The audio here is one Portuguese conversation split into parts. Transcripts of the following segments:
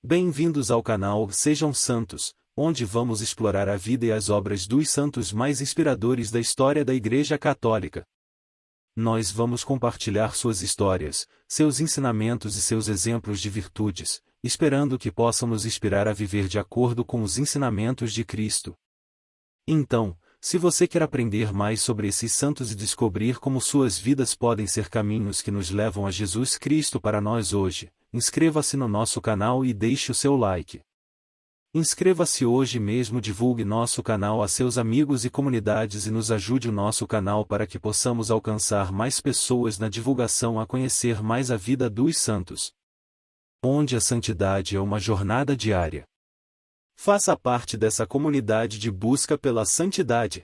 Bem-vindos ao canal Sejam Santos, onde vamos explorar a vida e as obras dos santos mais inspiradores da história da Igreja Católica. Nós vamos compartilhar suas histórias, seus ensinamentos e seus exemplos de virtudes, esperando que possam nos inspirar a viver de acordo com os ensinamentos de Cristo. Então, se você quer aprender mais sobre esses santos e descobrir como suas vidas podem ser caminhos que nos levam a Jesus Cristo para nós hoje, inscreva-se no nosso canal e deixe o seu like. Inscreva-se hoje mesmo, divulgue nosso canal a seus amigos e comunidades e nos ajude o nosso canal para que possamos alcançar mais pessoas na divulgação a conhecer mais a vida dos santos. Onde a santidade é uma jornada diária. Faça parte dessa comunidade de busca pela santidade.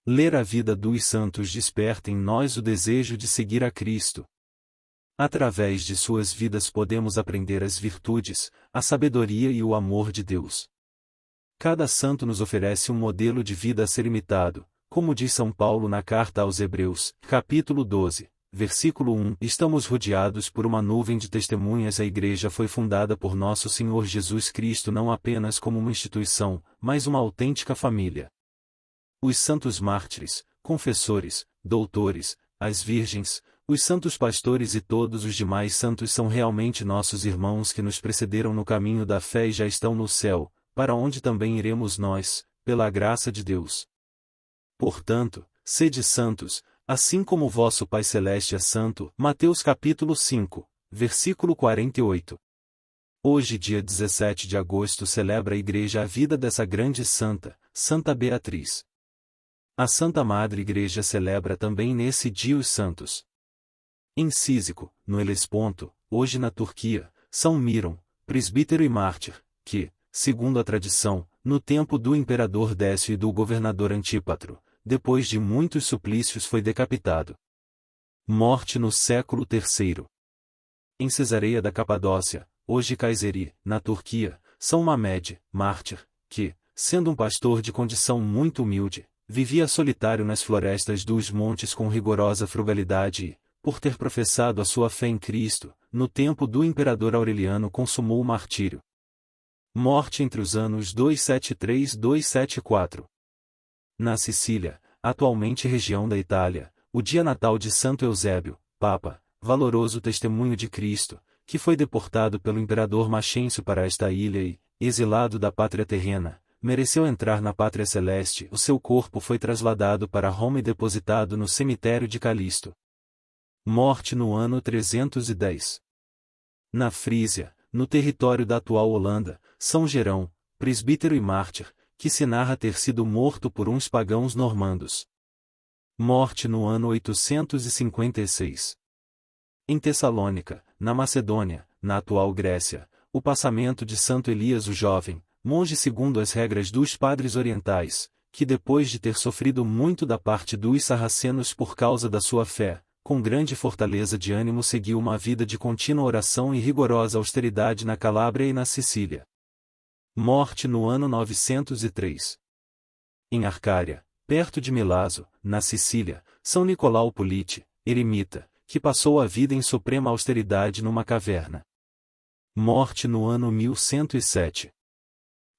Ler a vida dos santos desperta em nós o desejo de seguir a Cristo. Através de suas vidas podemos aprender as virtudes, a sabedoria e o amor de Deus. Cada santo nos oferece um modelo de vida a ser imitado, como diz São Paulo na carta aos Hebreus, capítulo 12, versículo 1. Estamos rodeados por uma nuvem de testemunhas. A Igreja foi fundada por nosso Senhor Jesus Cristo não apenas como uma instituição, mas uma autêntica família. Os santos mártires, confessores, doutores, as virgens, os santos pastores e todos os demais santos são realmente nossos irmãos que nos precederam no caminho da fé e já estão no céu, para onde também iremos nós, pela graça de Deus. Portanto, sede santos, assim como o vosso Pai Celeste é santo. Mateus capítulo 5, versículo 48. Hoje, dia 17 de agosto, celebra a Igreja a vida dessa grande santa, Santa Beatriz. A Santa Madre Igreja celebra também nesse dia os santos. Em Císico, no Helesponto, hoje na Turquia, São Miron, presbítero e mártir, que, segundo a tradição, no tempo do imperador Décio e do governador Antípatro, depois de muitos suplícios foi decapitado. Morte no século III. Em Cesareia da Capadócia, hoje Kayseri, na Turquia, São Mamed, mártir, que, sendo um pastor de condição muito humilde, vivia solitário nas florestas dos montes com rigorosa frugalidade e, por ter professado a sua fé em Cristo, no tempo do imperador Aureliano consumou o martírio. Morte entre os anos 273 e 274. Na Sicília, atualmente região da Itália, o dia natal de Santo Eusébio, Papa, valoroso testemunho de Cristo, que foi deportado pelo imperador Maxêncio para esta ilha e, exilado da pátria terrena, mereceu entrar na pátria celeste. O seu corpo foi trasladado para Roma e depositado no cemitério de Calisto. Morte no ano 310. Na Frísia, no território da atual Holanda, São Jerão, presbítero e mártir, que se narra ter sido morto por uns pagãos normandos. Morte no ano 856. Em Tessalônica, na Macedônia, na atual Grécia, o passamento de Santo Elias o Jovem, monge segundo as regras dos padres orientais, que depois de ter sofrido muito da parte dos sarracenos por causa da sua fé, com grande fortaleza de ânimo seguiu uma vida de contínua oração e rigorosa austeridade na Calábria e na Sicília. Morte no ano 903. Em Arcária, perto de Milazzo, na Sicília, São Nicolau Polite, eremita, que passou a vida em suprema austeridade numa caverna. Morte no ano 1107.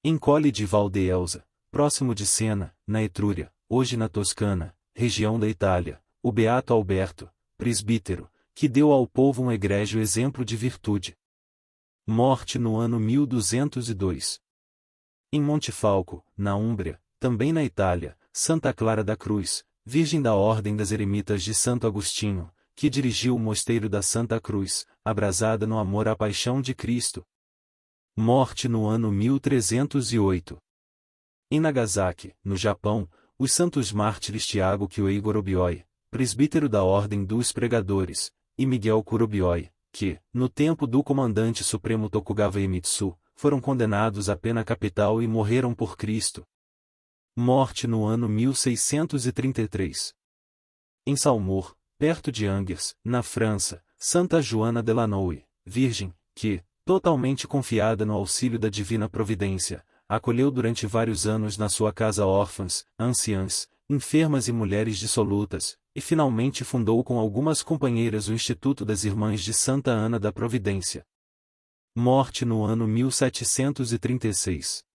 Em Colle di Valdelsa, próximo de Siena, na Etrúria, hoje na Toscana, região da Itália, o beato Alberto, presbítero, que deu ao povo um egrégio exemplo de virtude. Morte no ano 1202. Em Montefalco, na Úmbria, também na Itália, Santa Clara da Cruz, Virgem da Ordem das Eremitas de Santo Agostinho, que dirigiu o Mosteiro da Santa Cruz, abrasada no amor à paixão de Cristo. Morte no ano 1308. Em Nagasaki, no Japão, os santos mártires Tiago Kyōei Gorobioi, presbítero da Ordem dos Pregadores, e Miguel Kurobioi, que, no tempo do comandante supremo Tokugawa Iemitsu, foram condenados à pena capital e morreram por Cristo. Morte no ano 1633. Em Saumur, perto de Angers, na França, Santa Joana de Lannoy, virgem, que, totalmente confiada no auxílio da divina providência, acolheu durante vários anos na sua casa órfãs, anciãs, enfermas e mulheres dissolutas, e finalmente fundou com algumas companheiras o Instituto das Irmãs de Santa Ana da Providência. Morte no ano 1736.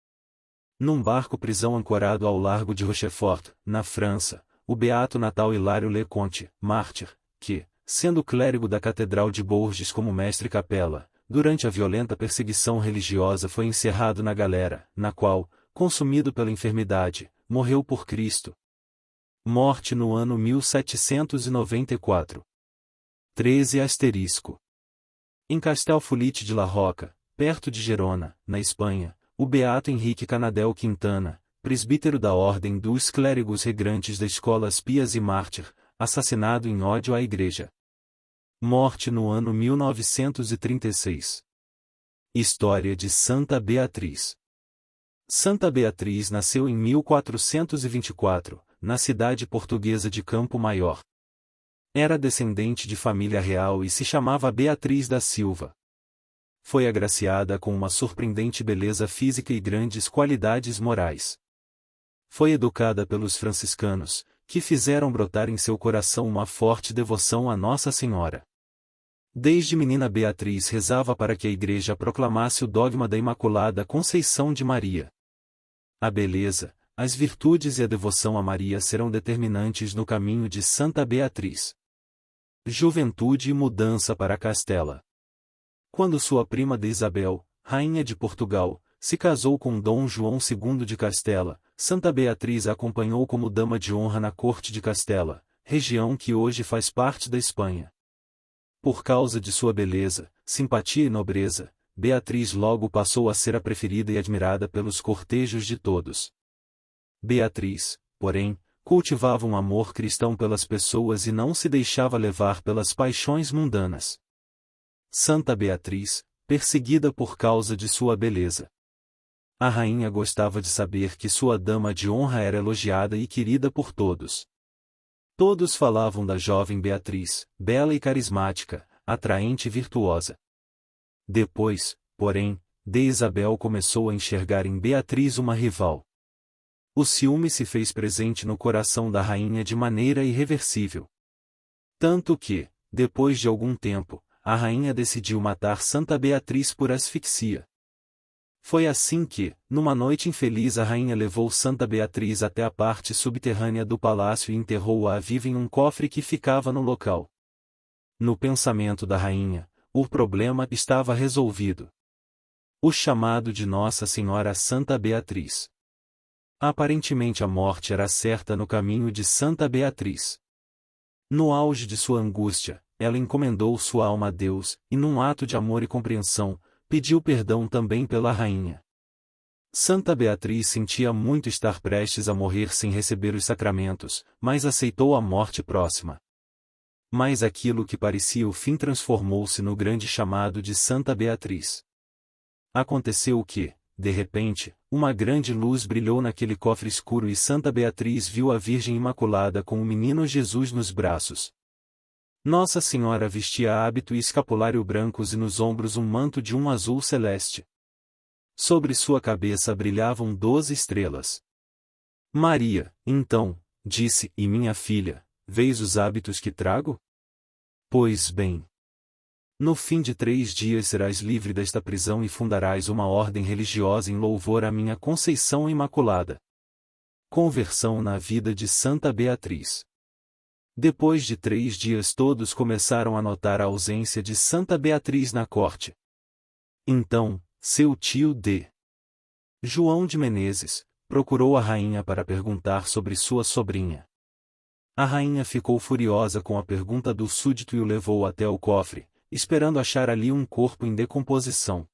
Num barco-prisão ancorado ao largo de Rochefort, na França, o beato Natal Hilário Leconte, mártir, que, sendo clérigo da Catedral de Bourges como mestre-capela, durante a violenta perseguição religiosa foi encerrado na galera, na qual, consumido pela enfermidade, morreu por Cristo. Morte no ano 1794. 13 asterisco. Em Castelfolite de la Roca, perto de Gerona, na Espanha, o beato Henrique Canadel Quintana, presbítero da Ordem dos Clérigos Regrantes da Escola Pias e Mártir, assassinado em ódio à Igreja. Morte no ano 1936. História de Santa Beatriz. Santa Beatriz nasceu em 1424, na cidade portuguesa de Campo Maior. Era descendente de família real e se chamava Beatriz da Silva. Foi agraciada com uma surpreendente beleza física e grandes qualidades morais. Foi educada pelos franciscanos, que fizeram brotar em seu coração uma forte devoção a Nossa Senhora. Desde menina Beatriz rezava para que a Igreja proclamasse o dogma da Imaculada Conceição de Maria. A beleza, as virtudes e a devoção a Maria serão determinantes no caminho de Santa Beatriz. Juventude e mudança para Castela. Quando sua prima de Isabel, rainha de Portugal, se casou com Dom João II de Castela, Santa Beatriz a acompanhou como dama de honra na corte de Castela, região que hoje faz parte da Espanha. Por causa de sua beleza, simpatia e nobreza, Beatriz logo passou a ser a preferida e admirada pelos cortejos de todos. Beatriz, porém, cultivava um amor cristão pelas pessoas e não se deixava levar pelas paixões mundanas. Santa Beatriz, perseguida por causa de sua beleza. A rainha gostava de saber que sua dama de honra era elogiada e querida por todos. Todos falavam da jovem Beatriz, bela e carismática, atraente e virtuosa. Depois, porém, de Isabel começou a enxergar em Beatriz uma rival. O ciúme se fez presente no coração da rainha de maneira irreversível. Tanto que, depois de algum tempo, a rainha decidiu matar Santa Beatriz por asfixia. Foi assim que, numa noite infeliz, a rainha levou Santa Beatriz até a parte subterrânea do palácio e enterrou-a viva em um cofre que ficava no local. No pensamento da rainha, o problema estava resolvido. O chamado de Nossa Senhora Santa Beatriz. Aparentemente a morte era certa no caminho de Santa Beatriz. No auge de sua angústia, ela encomendou sua alma a Deus, e num ato de amor e compreensão, pediu perdão também pela rainha. Santa Beatriz sentia muito estar prestes a morrer sem receber os sacramentos, mas aceitou a morte próxima. Mas aquilo que parecia o fim transformou-se no grande chamado de Santa Beatriz. Aconteceu que, de repente, uma grande luz brilhou naquele cofre escuro e Santa Beatriz viu a Virgem Imaculada com o menino Jesus nos braços. Nossa Senhora vestia hábito e escapulário brancos e nos ombros um manto de um azul celeste. Sobre sua cabeça brilhavam 12 estrelas. Maria, então, disse: "E minha filha, vês os hábitos que trago? Pois bem. No fim de 3 dias serás livre desta prisão e fundarás uma ordem religiosa em louvor à minha Conceição Imaculada." Conversão na vida de Santa Beatriz. Depois de 3 dias todos começaram a notar a ausência de Santa Beatriz na corte. Então, seu tio D. João de Menezes, procurou a rainha para perguntar sobre sua sobrinha. A rainha ficou furiosa com a pergunta do súdito e o levou até o cofre, esperando achar ali um corpo em decomposição.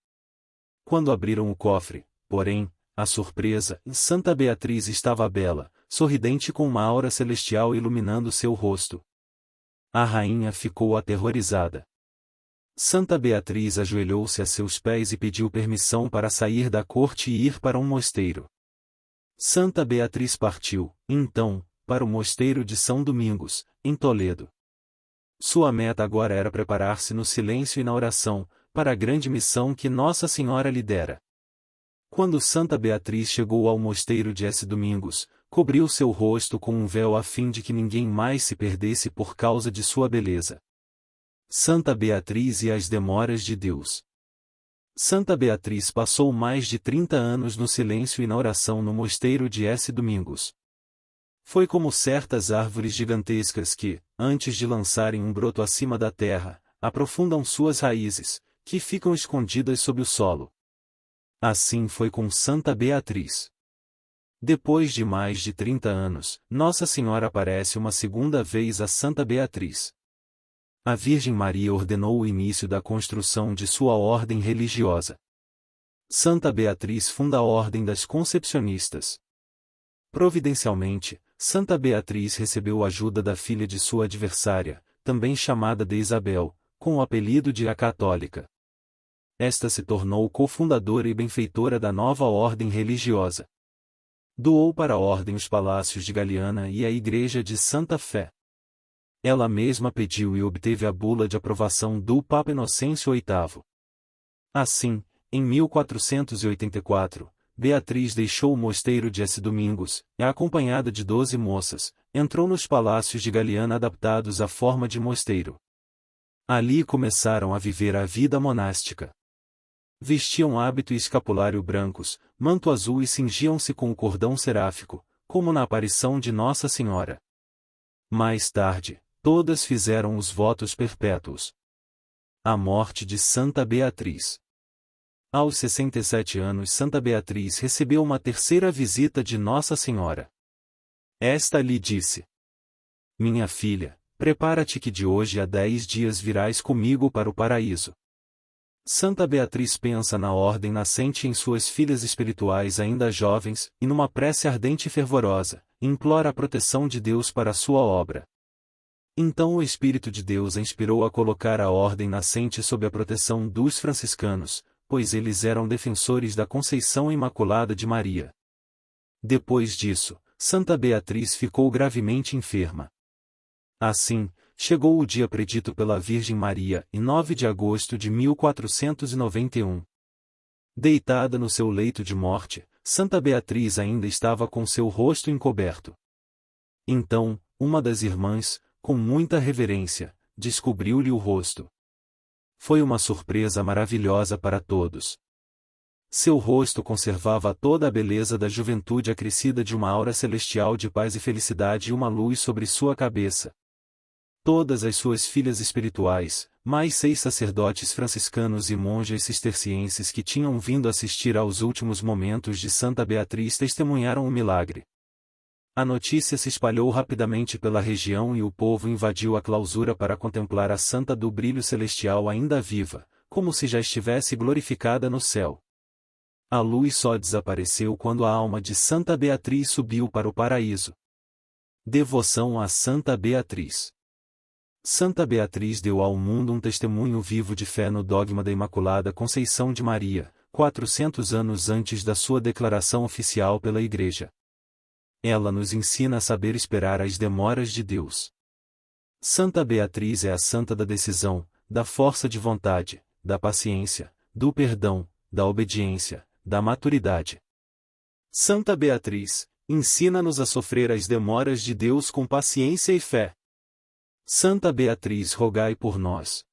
Quando abriram o cofre, porém, à surpresa, Santa Beatriz estava bela, sorridente com uma aura celestial iluminando seu rosto. A rainha ficou aterrorizada. Santa Beatriz ajoelhou-se a seus pés e pediu permissão para sair da corte e ir para um mosteiro. Santa Beatriz partiu, então, para o mosteiro de São Domingos, em Toledo. Sua meta agora era preparar-se no silêncio e na oração, para a grande missão que Nossa Senhora lhe dera. Quando Santa Beatriz chegou ao mosteiro de S. Domingos, cobriu seu rosto com um véu a fim de que ninguém mais se perdesse por causa de sua beleza. Santa Beatriz e as demoras de Deus. Santa Beatriz passou mais de 30 anos no silêncio e na oração no mosteiro de S. Domingos. Foi como certas árvores gigantescas que, antes de lançarem um broto acima da terra, aprofundam suas raízes, que ficam escondidas sob o solo. Assim foi com Santa Beatriz. Depois de mais de 30 anos, Nossa Senhora aparece uma segunda vez a Santa Beatriz. A Virgem Maria ordenou o início da construção de sua ordem religiosa. Santa Beatriz funda a Ordem das Concepcionistas. Providencialmente, Santa Beatriz recebeu a ajuda da filha de sua adversária, também chamada de Isabel, com o apelido de a Católica. Esta se tornou cofundadora e benfeitora da nova ordem religiosa. Doou para a ordem os palácios de Galiana e a igreja de Santa Fé. Ela mesma pediu e obteve a bula de aprovação do Papa Inocêncio VIII. Assim, em 1484, Beatriz deixou o mosteiro de S. Domingos, e acompanhada de 12 moças, entrou nos palácios de Galiana adaptados à forma de mosteiro. Ali começaram a viver a vida monástica. Vestiam hábito e escapulário brancos, manto azul e cingiam-se com o cordão seráfico, como na aparição de Nossa Senhora. Mais tarde, todas fizeram os votos perpétuos. A morte de Santa Beatriz. Aos 67 anos Santa Beatriz recebeu uma terceira visita de Nossa Senhora. Esta lhe disse: Minha filha, prepara-te que de hoje a 10 dias virás comigo para o paraíso. Santa Beatriz pensa na ordem nascente em suas filhas espirituais ainda jovens, e numa prece ardente e fervorosa, implora a proteção de Deus para a sua obra. Então o Espírito de Deus a inspirou a colocar a ordem nascente sob a proteção dos franciscanos, pois eles eram defensores da Conceição Imaculada de Maria. Depois disso, Santa Beatriz ficou gravemente enferma. Assim, chegou o dia predito pela Virgem Maria, em 9 de agosto de 1491. Deitada no seu leito de morte, Santa Beatriz ainda estava com seu rosto encoberto. Então, uma das irmãs, com muita reverência, descobriu-lhe o rosto. Foi uma surpresa maravilhosa para todos. Seu rosto conservava toda a beleza da juventude acrescida de uma aura celestial de paz e felicidade e uma luz sobre sua cabeça. Todas as suas filhas espirituais, mais 6 sacerdotes franciscanos e monjas cistercienses que tinham vindo assistir aos últimos momentos de Santa Beatriz testemunharam o milagre. A notícia se espalhou rapidamente pela região e o povo invadiu a clausura para contemplar a Santa do brilho celestial ainda viva, como se já estivesse glorificada no céu. A luz só desapareceu quando a alma de Santa Beatriz subiu para o paraíso. Devoção a Santa Beatriz. Santa Beatriz deu ao mundo um testemunho vivo de fé no dogma da Imaculada Conceição de Maria, 400 anos antes da sua declaração oficial pela Igreja. Ela nos ensina a saber esperar as demoras de Deus. Santa Beatriz é a santa da decisão, da força de vontade, da paciência, do perdão, da obediência, da maturidade. Santa Beatriz, ensina-nos a sofrer as demoras de Deus com paciência e fé. Santa Beatriz, rogai por nós.